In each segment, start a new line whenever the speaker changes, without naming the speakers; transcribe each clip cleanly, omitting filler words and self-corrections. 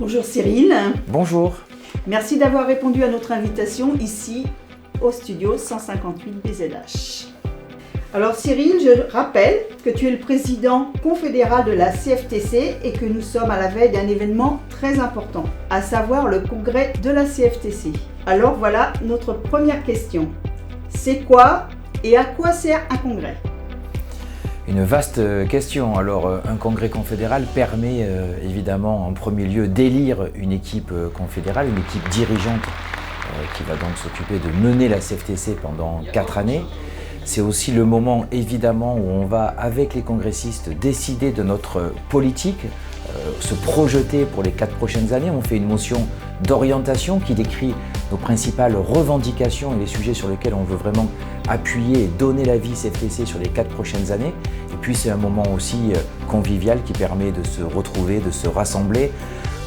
Bonjour Cyril.
Bonjour.
Merci d'avoir répondu à notre invitation ici au studio 158 BZH. Alors Cyril, je rappelle que tu es le président confédéral de la CFTC et que nous sommes à la veille d'un événement très important, à savoir le congrès de la CFTC. Alors voilà notre première question. C'est quoi et à quoi sert un congrès ?
Une vaste question. Alors, un congrès confédéral permet évidemment en premier lieu d'élire une équipe confédérale, une équipe dirigeante qui va donc s'occuper de mener la CFTC pendant 4 années. C'est aussi le moment évidemment où on va, avec les congressistes, décider de notre politique, se projeter pour les 4 prochaines années. On fait une motion d'orientation qui décrit nos principales revendications et les sujets sur lesquels on veut vraiment appuyer et donner la vie CFTC sur les 4 prochaines années. Et puis c'est un moment aussi convivial qui permet de se retrouver, de se rassembler.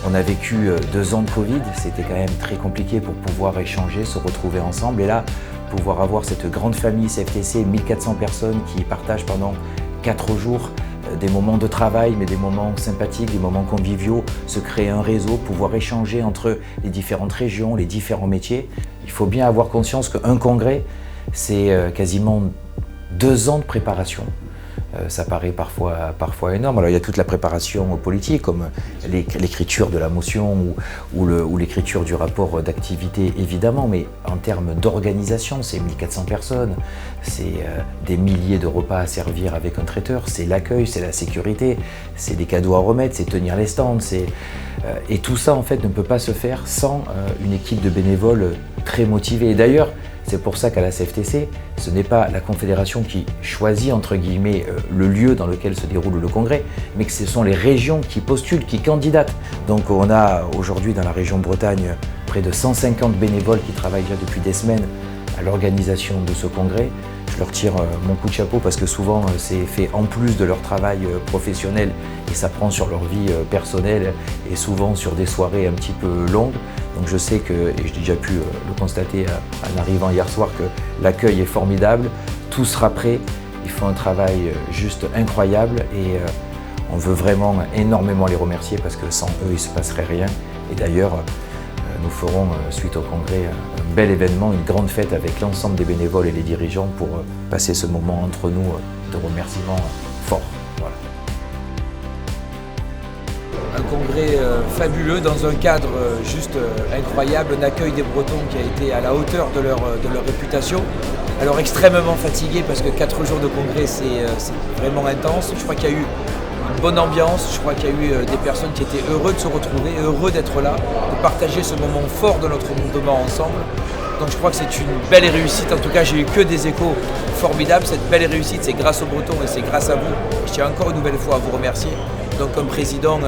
On a vécu 2 ans de Covid, c'était quand même très compliqué pour pouvoir échanger, se retrouver ensemble. Et là, pouvoir avoir cette grande famille CFTC, 1400 personnes qui partagent pendant 4 jours des moments de travail, mais des moments sympathiques, des moments conviviaux, se créer un réseau, pouvoir échanger entre les différentes régions, les différents métiers. Il faut bien avoir conscience qu'un congrès, c'est quasiment 2 ans de préparation. Ça paraît parfois énorme. Alors il y a toute la préparation politique, comme l'écriture de la motion ou l'écriture du rapport d'activité, évidemment, mais en termes d'organisation, c'est 1400 personnes, c'est des milliers de repas à servir avec un traiteur, c'est l'accueil, c'est la sécurité, c'est des cadeaux à remettre, c'est tenir les stands, et tout ça en fait ne peut pas se faire sans une équipe de bénévoles très motivée. Et d'ailleurs, c'est pour ça qu'à la CFTC, ce n'est pas la Confédération qui choisit, entre guillemets, le lieu dans lequel se déroule le congrès, mais que ce sont les régions qui postulent, qui candidatent. Donc on a aujourd'hui dans la région Bretagne près de 150 bénévoles qui travaillent déjà depuis des semaines à l'organisation de ce congrès. Je leur tire mon coup de chapeau parce que souvent c'est fait en plus de leur travail professionnel et ça prend sur leur vie personnelle et souvent sur des soirées un petit peu longues. Donc je sais que, et j'ai déjà pu le constater en arrivant hier soir, que l'accueil est formidable, tout sera prêt, ils font un travail juste incroyable et on veut vraiment énormément les remercier parce que sans eux il ne se passerait rien. Et d'ailleurs, nous ferons, suite au congrès, un bel événement, une grande fête avec l'ensemble des bénévoles et les dirigeants pour passer ce moment entre nous de remerciements forts. Voilà.
Un congrès fabuleux dans un cadre juste incroyable, un accueil des Bretons qui a été à la hauteur de leur réputation. Alors extrêmement fatigué parce que 4 jours de congrès c'est vraiment intense. Je crois qu'il y a eu une bonne ambiance, je crois qu'il y a eu des personnes qui étaient heureux de se retrouver, heureux d'être là, de partager ce moment fort de notre mouvement ensemble. Donc je crois que c'est une belle réussite, en tout cas j'ai eu que des échos formidables. Cette belle réussite c'est grâce aux Bretons et c'est grâce à vous. Je tiens encore une nouvelle fois à vous remercier. Donc un président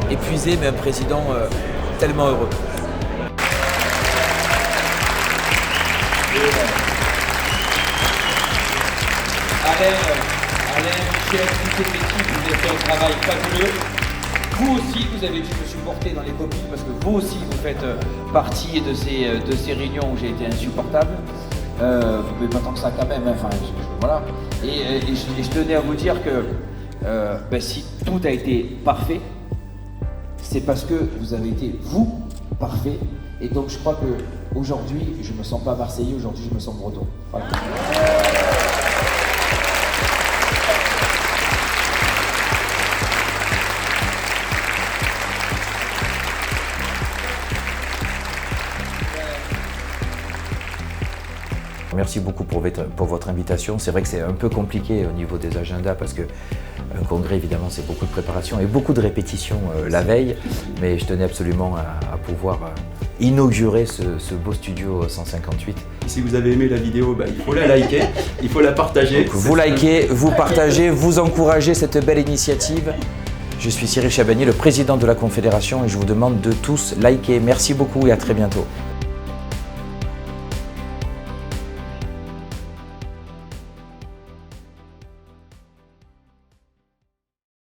épuisé mais un président tellement heureux.
Alain, Michel, toute cette équipe, vous avez fait un travail fabuleux. Vous aussi, vous avez dû me supporter dans les copines parce que vous aussi, vous faites partie de ces réunions où j'ai été insupportable. Mais pas tant que ça quand même, hein. Enfin, voilà. Et je tenais à vous dire que si tout a été parfait, c'est parce que vous avez été, vous, parfait. Et donc je crois qu'aujourd'hui, je ne me sens pas marseillais, aujourd'hui je me sens breton. Voilà.
Merci beaucoup pour votre invitation. C'est vrai que c'est un peu compliqué au niveau des agendas parce qu'un congrès, évidemment, c'est beaucoup de préparation et beaucoup de répétitions la veille. Mais je tenais absolument à pouvoir inaugurer ce beau studio 158.
Si vous avez aimé la vidéo, il faut la liker, il faut la partager.
Donc, vous likez, vous partagez, vous encouragez cette belle initiative. Je suis Cyril Chabagnier, le président de la Confédération et je vous demande de tous liker. Merci beaucoup et à très bientôt.